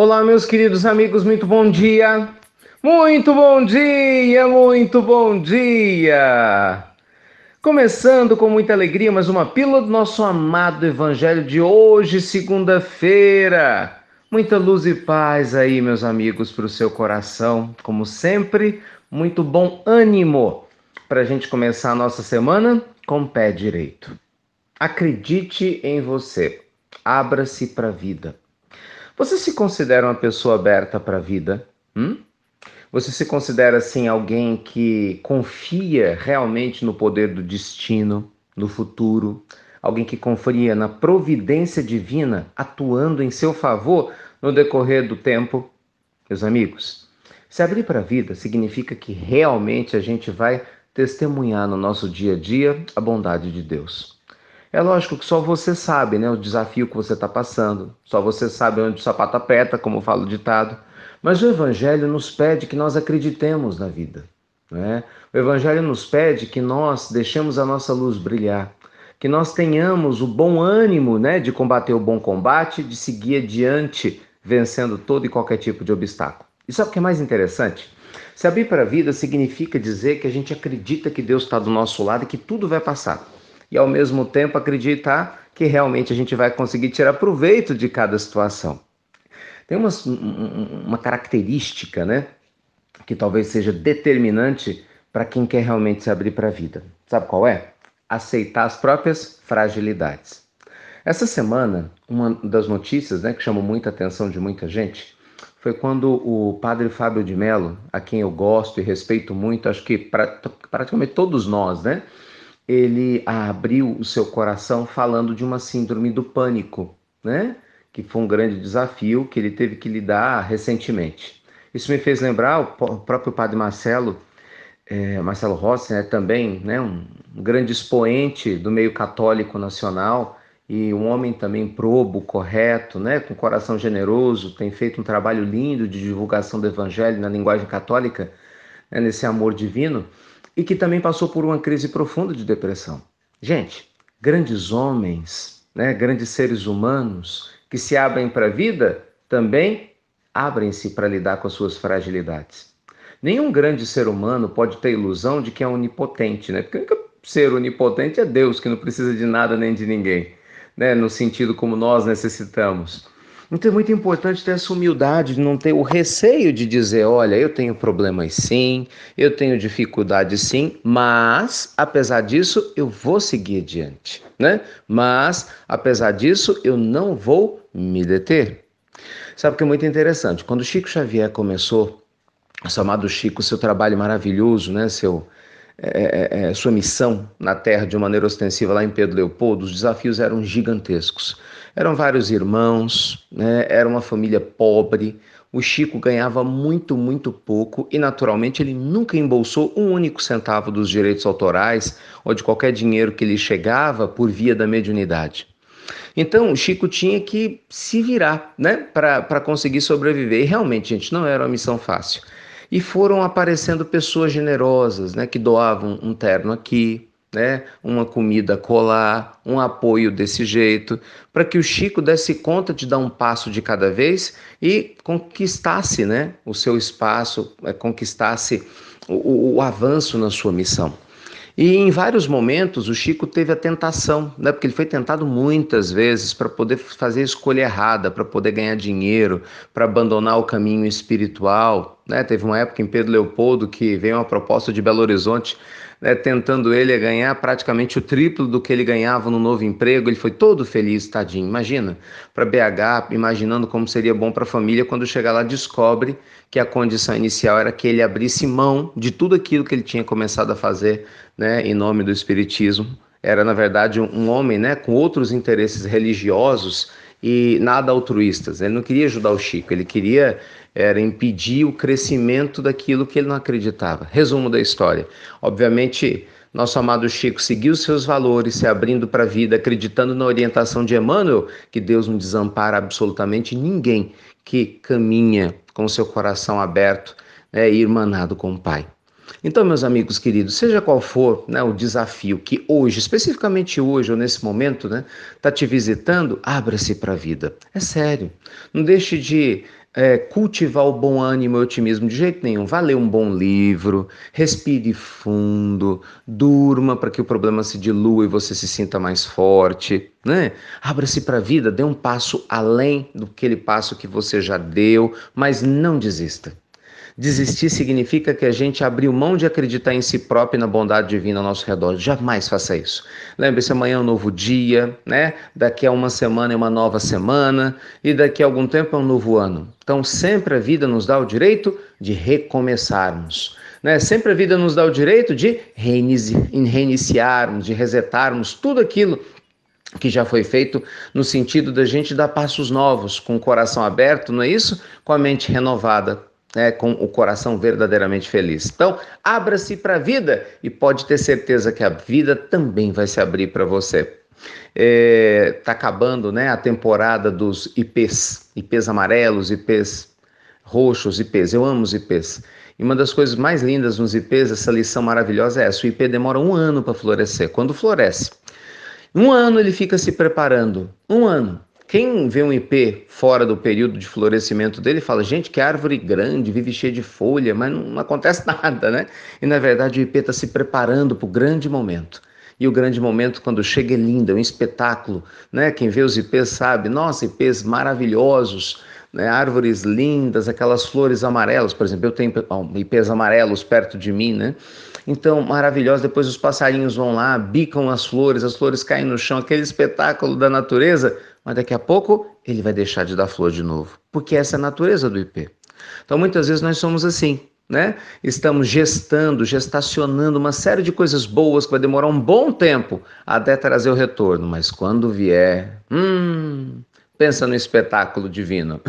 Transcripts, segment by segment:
Olá, meus queridos amigos, muito bom dia! Muito bom dia, muito bom dia! Começando com muita alegria, mais uma pílula do nosso amado Evangelho de hoje, segunda-feira. Muita luz e paz aí, meus amigos, para o seu coração. Como sempre, muito bom ânimo para a gente começar a nossa semana com o pé direito. Acredite em você, abra-se para a vida. Você se considera uma pessoa aberta para a vida? Você se considera assim alguém que confia realmente no poder do destino, no futuro? Alguém que confia na providência divina atuando em seu favor no decorrer do tempo? Meus amigos, se abrir para a vida significa que realmente a gente vai testemunhar no nosso dia a dia a bondade de Deus. É lógico que só você sabe, né, o desafio que você está passando. Só você sabe onde o sapato aperta, como fala o ditado. Mas o Evangelho nos pede que nós acreditemos na vida, né? O Evangelho nos pede que nós deixemos a nossa luz brilhar, que nós tenhamos o bom ânimo, né, de combater o bom combate, de seguir adiante, vencendo todo e qualquer tipo de obstáculo. E sabe o que é mais interessante? Se abrir para a vida significa dizer que a gente acredita que Deus está do nosso lado e que tudo vai passar e ao mesmo tempo acreditar que realmente a gente vai conseguir tirar proveito de cada situação. Tem uma característica, né, que talvez seja determinante para quem quer realmente se abrir para a vida. Sabe qual é? Aceitar as próprias fragilidades. Essa semana, uma das notícias, né, que chamou muita atenção de muita gente foi quando o padre Fábio de Mello, a quem eu gosto e respeito muito, acho que praticamente todos nós, né, ele abriu o seu coração falando de uma síndrome do pânico, né? Que foi um grande desafio que ele teve que lidar recentemente. Isso me fez lembrar o próprio padre Marcelo, Marcelo Rossi, né? Também, né? Um grande expoente do meio católico nacional e um homem também probo, correto, né? Com coração generoso, tem feito um trabalho lindo de divulgação do evangelho na linguagem católica, né? Nesse amor divino e que também passou por uma crise profunda de depressão. Gente, grandes homens, né, grandes seres humanos que se abrem para a vida também abrem-se para lidar com as suas fragilidades. Nenhum grande ser humano pode ter ilusão de que é onipotente, né? Porque o único ser onipotente é Deus, que não precisa de nada nem de ninguém, né? No sentido como nós necessitamos. Então é muito importante ter essa humildade, de não ter o receio de dizer, olha, eu tenho problemas sim, eu tenho dificuldades sim, mas apesar disso eu vou seguir adiante, né? Mas apesar disso eu não vou me deter. Sabe o que é muito interessante? Quando Chico Xavier começou, o chamado Chico, seu trabalho maravilhoso, né? Sua missão na Terra de uma maneira ostensiva lá em Pedro Leopoldo, os desafios eram gigantescos. Eram vários irmãos, né? Era uma família pobre. O Chico ganhava muito, muito pouco e, naturalmente, ele nunca embolsou um único centavo dos direitos autorais ou de qualquer dinheiro que lhe chegava por via da mediunidade. Então, o Chico tinha que se virar, né, para conseguir sobreviver. E realmente, gente, não era uma missão fácil. E foram aparecendo pessoas generosas, né, que doavam um terno aqui, né, uma comida colar, um apoio desse jeito, para que o Chico desse conta de dar um passo de cada vez e conquistasse, né, o seu espaço, conquistasse o avanço na sua missão. E em vários momentos o Chico teve a tentação, né? Porque ele foi tentado muitas vezes para poder fazer a escolha errada, para poder ganhar dinheiro, para abandonar o caminho espiritual, né? Teve uma época em Pedro Leopoldo que veio uma proposta de Belo Horizonte, né? Tentando ele ganhar praticamente o triplo do que ele ganhava no novo emprego. Ele foi todo feliz, tadinho. Imagina, para BH, imaginando como seria bom para a família, quando chegar lá descobre que a condição inicial era que ele abrisse mão de tudo aquilo que ele tinha começado a fazer, né, em nome do Espiritismo. Era, na verdade, um homem, né, com outros interesses religiosos e nada altruístas. Ele não queria ajudar o Chico, ele queria impedir o crescimento daquilo que ele não acreditava. Resumo da história. Obviamente, nosso amado Chico seguiu seus valores, se abrindo para a vida, acreditando na orientação de Emmanuel, que Deus não desampara absolutamente ninguém que caminha com seu coração aberto, né, e irmanado com o Pai. Então, meus amigos queridos, seja qual for, né, o desafio que hoje, especificamente hoje ou nesse momento, né, está te visitando, abra-se para a vida. É sério. Não deixe de cultivar o bom ânimo e o otimismo de jeito nenhum. Vá ler um bom livro, respire fundo, durma para que o problema se dilua e você se sinta mais forte, né? Abra-se para a vida, dê um passo além do aquele passo que você já deu, mas não desista. Desistir significa que a gente abriu mão de acreditar em si próprio e na bondade divina ao nosso redor. Jamais faça isso. Lembre-se, amanhã é um novo dia, né? Daqui a uma semana é uma nova semana e daqui a algum tempo é um novo ano. Então, sempre a vida nos dá o direito de recomeçarmos, né? Sempre a vida nos dá o direito de reiniciarmos, de resetarmos tudo aquilo que já foi feito no sentido da gente dar passos novos, com o coração aberto, não é isso? Com a mente renovada, com o coração verdadeiramente feliz. Então, abra-se para a vida e pode ter certeza que a vida também vai se abrir para você. Tá acabando, né, a temporada dos IPs amarelos, IPs roxos, IPs. Eu amo os IPs. E uma das coisas mais lindas nos IPs, essa lição maravilhosa é essa: o IP demora 1 ano para florescer. Quando floresce, 1 ano ele fica se preparando. 1 ano. Quem vê um ipê fora do período de florescimento dele fala, gente, que árvore grande, vive cheia de folha, mas não acontece nada, né? E na verdade o ipê está se preparando para o grande momento. E o grande momento, quando chega, é lindo, é um espetáculo, né? Quem vê os ipês sabe, nossa, ipês maravilhosos, né? Árvores lindas, aquelas flores amarelas, por exemplo, eu tenho ipês amarelos perto de mim, né? Então, maravilhoso, depois os passarinhos vão lá, bicam as flores caem no chão, aquele espetáculo da natureza, mas daqui a pouco ele vai deixar de dar flor de novo, porque essa é a natureza do ipê. Então, muitas vezes nós somos assim, né? Estamos gestacionando uma série de coisas boas que vai demorar um bom tempo até trazer o retorno, mas quando vier, pensa no espetáculo divino.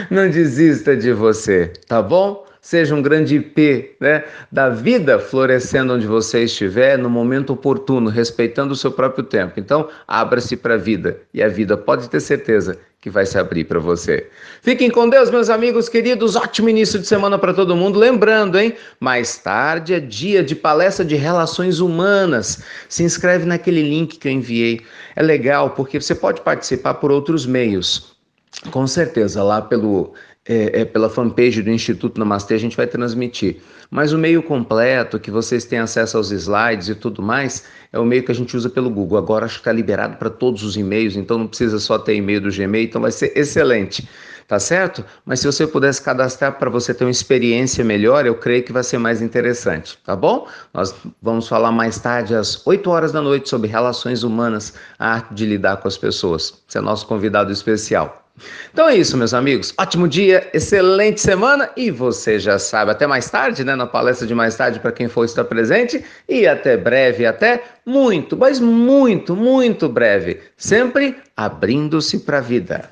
Não desista de você, tá bom? Seja um grande IP, né, da vida florescendo onde você estiver, no momento oportuno, respeitando o seu próprio tempo. Então, abra-se para a vida e a vida pode ter certeza que vai se abrir para você. Fiquem com Deus, meus amigos queridos. Ótimo início de semana para todo mundo. Lembrando, hein? Mais tarde é dia de palestra de relações humanas. Se inscreve naquele link que eu enviei. É legal porque você pode participar por outros meios. Com certeza, lá pela fanpage do Instituto Namastê a gente vai transmitir. Mas o meio completo, que vocês têm acesso aos slides e tudo mais, é o meio que a gente usa pelo Google. Agora acho que está liberado para todos os e-mails, então não precisa só ter e-mail do Gmail, então vai ser excelente, tá certo? Mas se você pudesse cadastrar para você ter uma experiência melhor, eu creio que vai ser mais interessante, tá bom? Nós vamos falar mais tarde às 8 horas da noite sobre relações humanas, a arte de lidar com as pessoas. Você é nosso convidado especial. Então é isso, meus amigos. Ótimo dia, excelente semana e você já sabe, até mais tarde, né, na palestra de mais tarde para quem for estar presente e até breve, até muito, mas muito, muito breve, sempre abrindo-se para a vida.